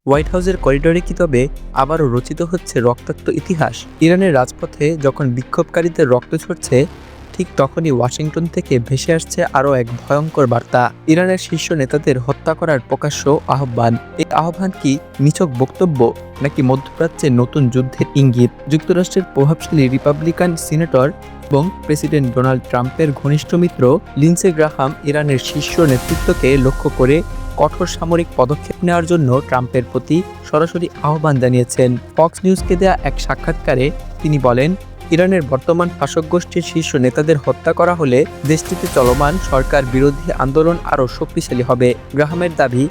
White হাউসের করিডোরে কি তবে আবারও রচিত হচ্ছে রক্তাক্ত ইতিহাস? ইরানের রাজপথে যখন বিক্ষোভকারীদের রক্ত ঝরছে, ঠিক তখনই ওয়াশিংটন থেকে ভেসে আসছে আরও এক ভয়ঙ্কর বার্তা। ইরানের শীর্ষ নেতাদের হত্যা করার প্রকাশ্য আহ্বান। এই আহ্বান কি নিছক বক্তব্য, নাকি মধ্যপ্রাচ্যের নতুন যুদ্ধের ইঙ্গিত? যুক্তরাষ্ট্রের প্রভাবশালী রিপাবলিকান সিনেটর এবং প্রেসিডেন্ট ডোনাল্ড ট্রাম্পের ঘনিষ্ঠ মিত্র লিন্ডসে গ্রাহাম ইরানের শীর্ষ নেতৃত্বকে লক্ষ্য করে কঠোর সামরিক পদক্ষেপ নেওয়ার জন্য ট্রাম্পের প্রতি সরাসরি আহ্বান জানিয়েছেন। ফক্স নিউজকে দেয়া এক সাক্ষাৎকারে তিনি বলেন, ইরানের বর্তমান শাসক গোষ্ঠীর শীর্ষ নেতাদের হত্যা করা হলে দেশটিতে চলমান সরকার বিরোধী আন্দোলন আরও শক্তিশালী হবে। গ্রাহামের দাবি,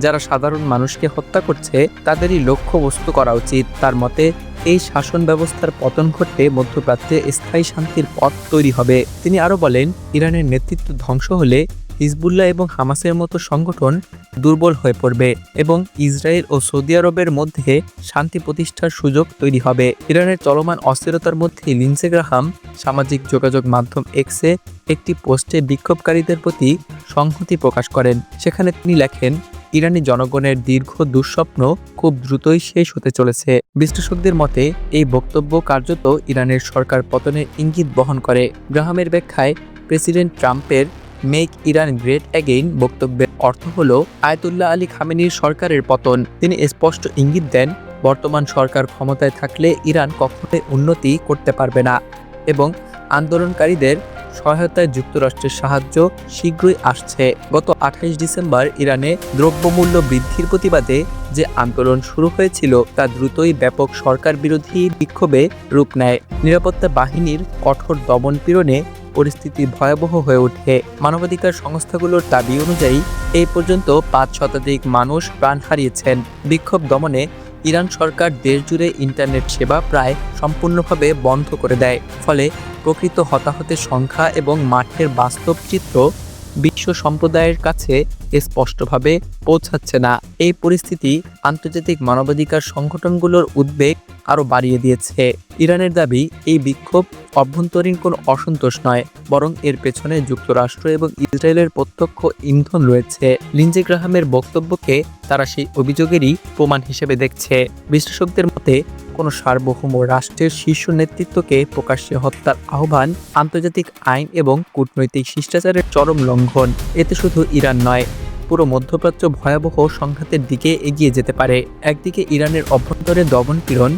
যারা সাধারণ মানুষকে হত্যা করছে তাদেরই লক্ষ্যবস্তু করা উচিত। তার মতে, এই শাসন ব্যবস্থার পতন ঘটলে মধ্যপ্রাচ্যে স্থায়ী শান্তির পথ তৈরি হবে। তিনি আরও বলেন, ইরানের নেতৃত্ব ধ্বংস হলে হিজবুল্লাহ এবং হামাসের মতো সংগঠন দুর্বল হয়ে পড়বে এবং ইসরায়েল ও সৌদি আরবের মধ্যে শান্তি প্রতিষ্ঠার সুযোগ তৈরি হবে। ইরানের চলমান অস্থিরতার মধ্যে লিন্ডসে গ্রাহাম সামাজিক যোগাযোগ মাধ্যম এক্সে একটি পোস্টে বিক্ষোভকারীদের প্রতি সংহতি প্রকাশ করেন। সেখানে তিনি লেখেন, ইরানি জনগণের দীর্ঘ দুঃস্বপ্ন খুব দ্রুতই শেষ হতে চলেছে। বিশ্লেষকদের মতে এই বক্তব্য কার্যত ইরানের সরকার পতনের ইঙ্গিত বহন করে। গ্রাহামের ব্যাখ্যায়, প্রেসিডেন্ট ট্রাম্পের মেক ইরান গ্রেট অ্যাগেইন বক্তব্যের অর্থ হল আয়াতুল্লাহ আলী খামেনির সরকারের পতন। তিনি স্পষ্ট ইঙ্গিত দেন, বর্তমান সরকার ক্ষমতায় থাকলে ইরান কখনোই উন্নতি করতে পারবে না এবং আন্দোলনকারীদের সহায়তায় যুক্তরাষ্ট্রের সাহায্য শীঘ্রই আসছে। গত 28 ডিসেম্বর ইরানে দ্রব্যমূল্য বৃদ্ধির প্রতিবাদে যে আন্দোলন শুরু হয়েছিল তা দ্রুতই ব্যাপক সরকার বিরোধী বিক্ষোভে রূপ নেয়। নিরাপত্তা বাহিনীর কঠোর দমনপীড়নে পরিস্থিতি ভয়াবহ হয়ে ওঠে। মানবাধিকার সংস্থাগুলোর দাবি অনুযায়ী এই পর্যন্ত 5 শতাধিক মানুষ প্রাণ হারিয়েছেন। বিক্ষোভ দমনে ইরান সরকার দেশজুড়ে ইন্টারনেট সেবা প্রায় সম্পূর্ণভাবে বন্ধ করে দেয়। ফলে প্রকৃত হতাহতের সংখ্যা এবং মাঠের বাস্তব চিত্র বিশ্ব সম্প্রদায়ের কাছে স্পষ্টভাবে পৌঁছাচ্ছে না। এই পরিস্থিতি আন্তর্জাতিক মানবাধিকার সংগঠনগুলোর উদ্বেগ আরও বাড়িয়ে দিয়েছে। ইরানের দাবি, এই বিক্ষোভ অভ্যন্তরীণ কোনো অসন্তোষ নয়, বরং এর পেছনে যুক্তরাষ্ট্র এবং ইসরায়েলের প্রত্যক্ষ ইন্ধন রয়েছে। লিন্ডসে গ্রাহামের বক্তব্যকে তারা সেই অভিযোগেরই প্রমাণ হিসেবে দেখছে। বিশ্লেষকদের মতে, কোনো সার্বভৌম রাষ্ট্রের শীর্ষ নেতৃত্বকে প্রকাশ্যে হত্যার আহ্বান আন্তর্জাতিক আইন এবং কূটনৈতিক শিষ্টাচারের চরম লঙ্ঘন। এতে শুধু ইরান নয়, পুরো মধ্যপ্রাচ্য ভয়াবহ সংঘাতের দিকে এগিয়ে যেতে পারে। একদিকে ইরানের অভ্যন্তরে দমনপীড়ন,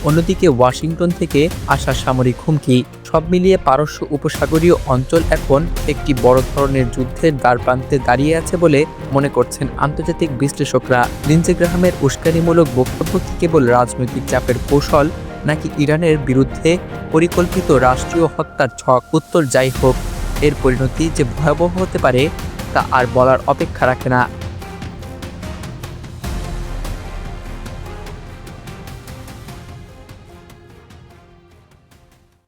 অন্যদিকে ওয়াশিংটন থেকে আসা সামরিক হুমকি, সব মিলিয়ে পারস্য উপসাগরীয় অঞ্চল এখন একটি বড় ধরনের যুদ্ধের দ্বারপ্রান্তে দাঁড়িয়ে আছে বলে মনে করছেন আন্তর্জাতিক বিশ্লেষকরা। লিন্ডসে গ্রাহামের উস্কানিমূলক বক্তব্য কি কেবল রাজনৈতিক চাপের কৌশল, নাকি ইরানের বিরুদ্ধে পরিকল্পিত রাষ্ট্রীয় হত্যার ছক? উত্তর যাই হোক, এর পরিণতি যে ভয়াবহ হতে পারে তা আর বলার অপেক্ষা রাখে না।